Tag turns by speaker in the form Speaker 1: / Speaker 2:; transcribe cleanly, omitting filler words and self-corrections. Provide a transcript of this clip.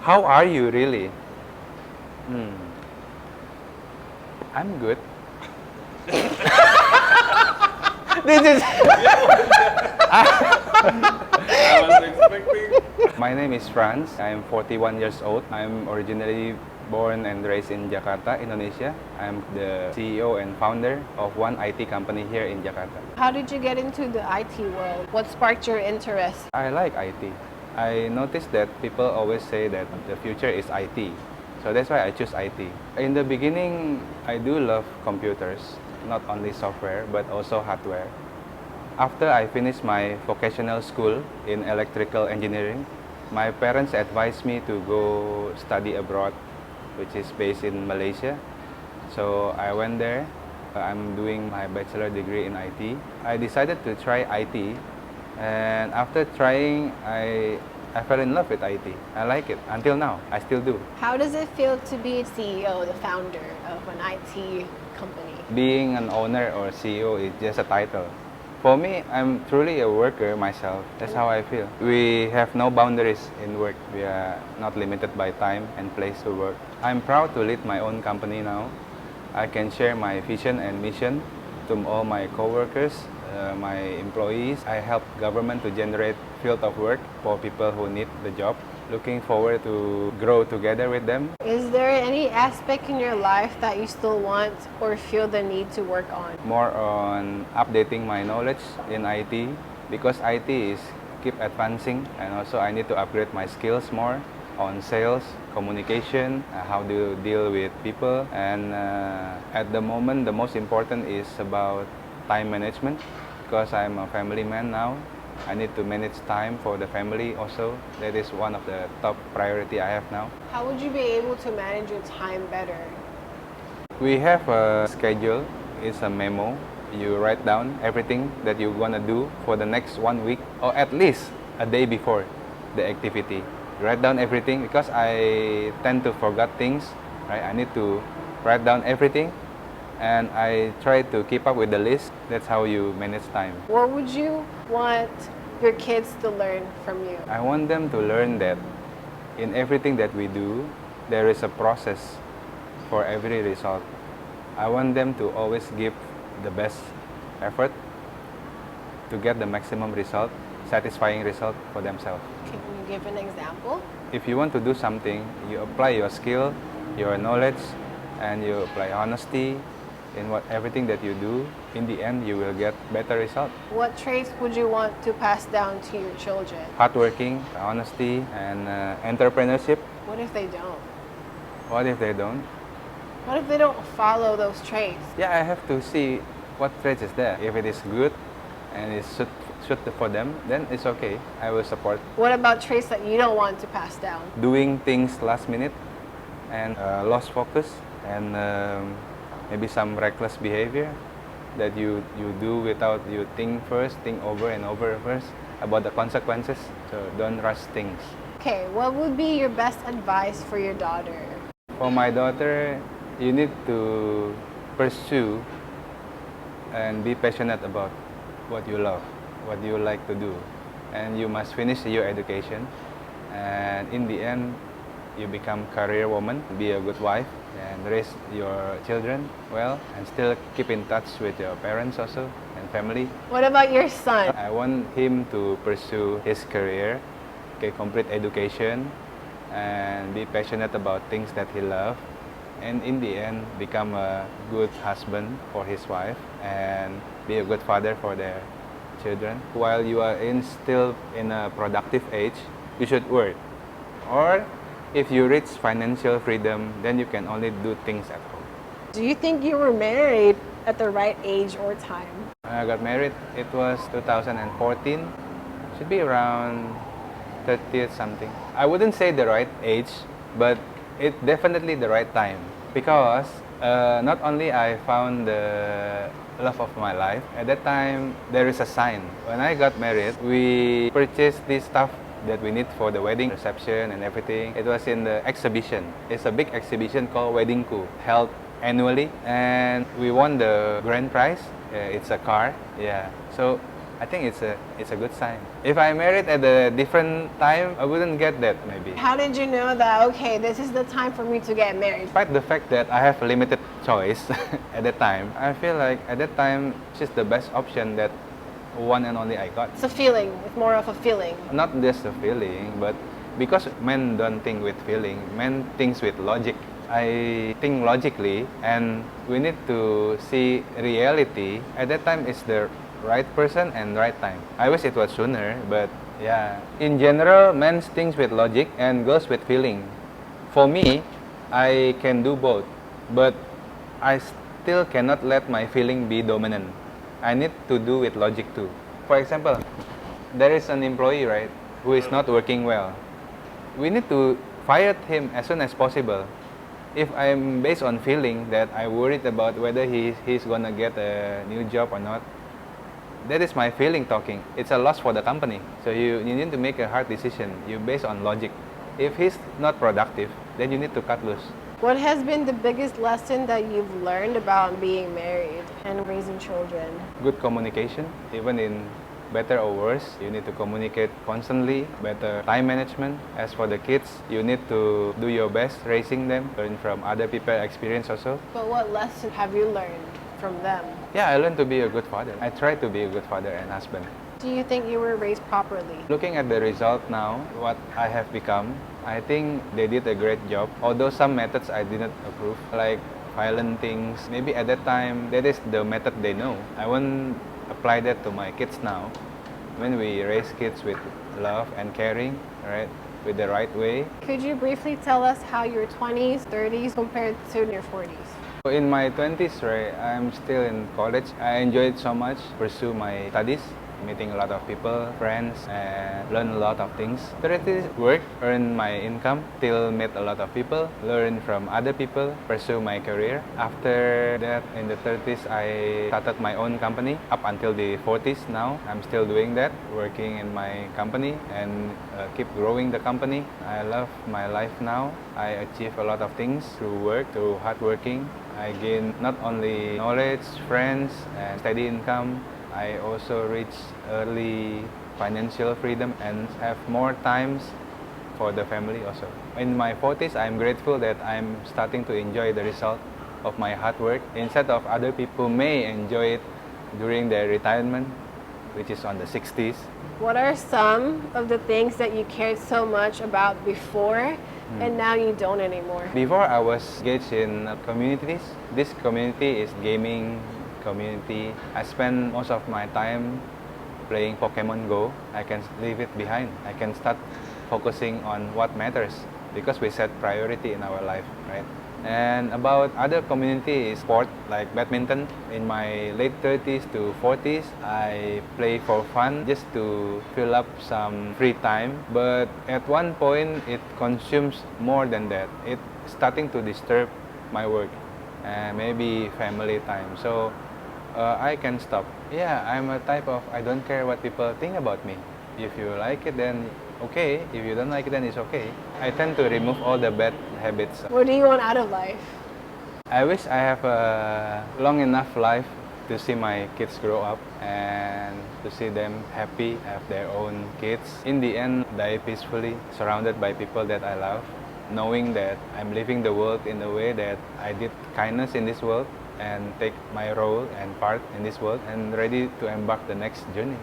Speaker 1: How are you really? I'm good. This is.
Speaker 2: I was expecting.
Speaker 1: My name is Frans. I'm 41 years old. I'm originally born and raised in Jakarta, Indonesia. I'm the CEO and founder of one IT company here in Jakarta.
Speaker 3: How did you get into the IT world? What sparked your interest?
Speaker 1: I like IT. I noticed that people always say that the future is IT. So that's why I choose IT. In the beginning, I do love computers, not only software, but also hardware. After I finished my vocational school in electrical engineering, my parents advised me to go study abroad, which is based in Malaysia. So I went there. I'm doing my bachelor degree in IT. I decided to try IT, and after trying, I fell in love with IT. I like it until now. I still do.
Speaker 3: How does it feel to be CEO, the founder of an IT company?
Speaker 1: Being an owner or CEO is just a title. For me, I'm truly a worker myself. That's how I feel. We have no boundaries in work. We are not limited by time and place to work. I'm proud to lead my own company now. I can share my vision and mission to all my coworkers, my employees. I help government to generate field of work for people who need the job. Looking forward to grow together with them.
Speaker 3: Is there any aspect in your life that you still want or feel the need to work on?
Speaker 1: More on updating my knowledge in IT because IT is keep advancing, and also I need to upgrade my skills more on sales, communication, how to deal with people, and at the moment the most important is about time management because I'm a family man now. I need to manage time for the family also. That is one of the top priority I have now.
Speaker 3: How would you be able to manage your time better?
Speaker 1: We have a schedule. It's a memo. You write down everything that you're gonna do for the next 1 week, or at least a day before the activity. Write down everything because I tend to forget things. Right? I need to write down everything, and I try to keep up with the list. That's how you manage time.
Speaker 3: What would you want your kids to learn from you?
Speaker 1: I want them to learn that in everything that we do, there is a process for every result. I want them to always give the best effort to get the maximum result, satisfying result for themselves.
Speaker 3: Can you give an example?
Speaker 1: If you want to do something, you apply your skill, your knowledge, and you apply honesty in everything that you do. In the end, you will get better result.
Speaker 3: What traits would you want to pass down to your children?
Speaker 1: Hardworking, honesty, and entrepreneurship.
Speaker 3: What if they don't?
Speaker 1: What if they don't?
Speaker 3: What if they don't follow those traits?
Speaker 1: Yeah, I have to see what traits is there. If it is good and it suit for them, then it's okay. I will support.
Speaker 3: What about traits that you don't want to pass down?
Speaker 1: Doing things last minute and lost focus, and maybe some reckless behavior that you do without you think over and over first about the consequences. So don't rush things.
Speaker 3: Okay, what would be your best advice for your daughter?
Speaker 1: For my daughter, you need to pursue and be passionate about what you love, what you like to do. And you must finish your education. And in the end, you become career woman, be a good wife, and raise your children well, and still keep in touch with your parents also and family.
Speaker 3: What about your son?
Speaker 1: I want him to pursue his career, get complete education, and be passionate about things that he loves. And in the end, become a good husband for his wife and be a good father for their children. While you are still in a productive age, you should work. Or if you reach financial freedom, then you can only do things at home.
Speaker 3: Do you think you were married at the right age or time?
Speaker 1: When I got married, it was 2014. Should be around 30th something. I wouldn't say the right age, but it's definitely the right time. Because not only I found the love of my life, at that time there is a sign. When I got married, we purchased this stuff that we need for the wedding reception and everything. It was in the exhibition. It's a big exhibition called Wedding Coup, held annually, and we won the grand prize. It's a car. Yeah. So I I think it's a good sign. If I married at a different time, I wouldn't get that maybe.
Speaker 3: How did you know that, okay, this is the time for me to get married?
Speaker 1: Despite the fact that I have limited choice at that time, I feel like at that time she's the best option that one and only I got.
Speaker 3: It's a feeling. It's more of a feeling.
Speaker 1: Not just a feeling, but because men don't think with feeling, men thinks with logic. I think logically, and we need to see reality. At that time, it's the right person and right time. I wish it was sooner, but yeah. In general, men thinks with logic and girls with feeling. For me, I can do both, but I still cannot let my feeling be dominant. I need to do with logic too. For example, there is an employee, right, who is not working well. We need to fire him as soon as possible. If I'm based on feeling that I worried about whether he's gonna get a new job or not, that is my feeling talking. It's a loss for the company. So you need to make a hard decision. You based on logic. If he's not productive, then you need to cut loose.
Speaker 3: What has been the biggest lesson that you've learned about being married and raising children?
Speaker 1: Good communication, even in better or worse, you need to communicate constantly, better time management. As for the kids, you need to do your best raising them, learn from other people's experience also.
Speaker 3: But what lesson have you learned from them?
Speaker 1: Yeah, I learned to be a good father. I try to be a good father and husband.
Speaker 3: Do you think you were raised properly?
Speaker 1: Looking at the result now, what I have become, I think they did a great job. Although some methods I didn't approve, like violent things. Maybe at that time, that is the method they know. I won't apply that to my kids now. When we raise kids with love and caring, right, with the right way.
Speaker 3: Could you briefly tell us how your 20s, 30s compared to your 40s?
Speaker 1: In my 20s, right, I'm still in college. I enjoyed so much, pursue my studies, meeting a lot of people, friends, and learn a lot of things. 30s, work, earn my income, still meet a lot of people, learn from other people, pursue my career. After that, in the 30s, I started my own company. Up until the 40s now, I'm still doing that, working in my company and keep growing the company. I love my life now. I achieve a lot of things through work, through hard working. I gain not only knowledge, friends, and steady income. I also reach early financial freedom and have more times for the family also. In my 40s, I'm grateful that I'm starting to enjoy the result of my hard work instead of other people who may enjoy it during their retirement, which is on the 60s.
Speaker 3: What are some of the things that you cared so much about before and now you don't anymore?
Speaker 1: Before I was engaged in communities. This community is gaming community. I spend most of my time playing Pokemon Go. I can leave it behind. I can start focusing on what matters because we set priority in our life, right? And about other community sport like badminton. In my late 30s to 40s, I play for fun just to fill up some free time. But at one point, it consumes more than that. It's starting to disturb my work and maybe family time. So I can stop. Yeah, I'm a type of, I don't care what people think about me. If you like it, then okay. If you don't like it, then it's okay. I tend to remove all the bad habits.
Speaker 3: What do you want out of life?
Speaker 1: I wish I have a long enough life to see my kids grow up and to see them happy, have their own kids. In the end, die peacefully, surrounded by people that I love, knowing that I'm living the world in a way that I did kindness in this world and take my role and part in this world and ready to embark the next journey.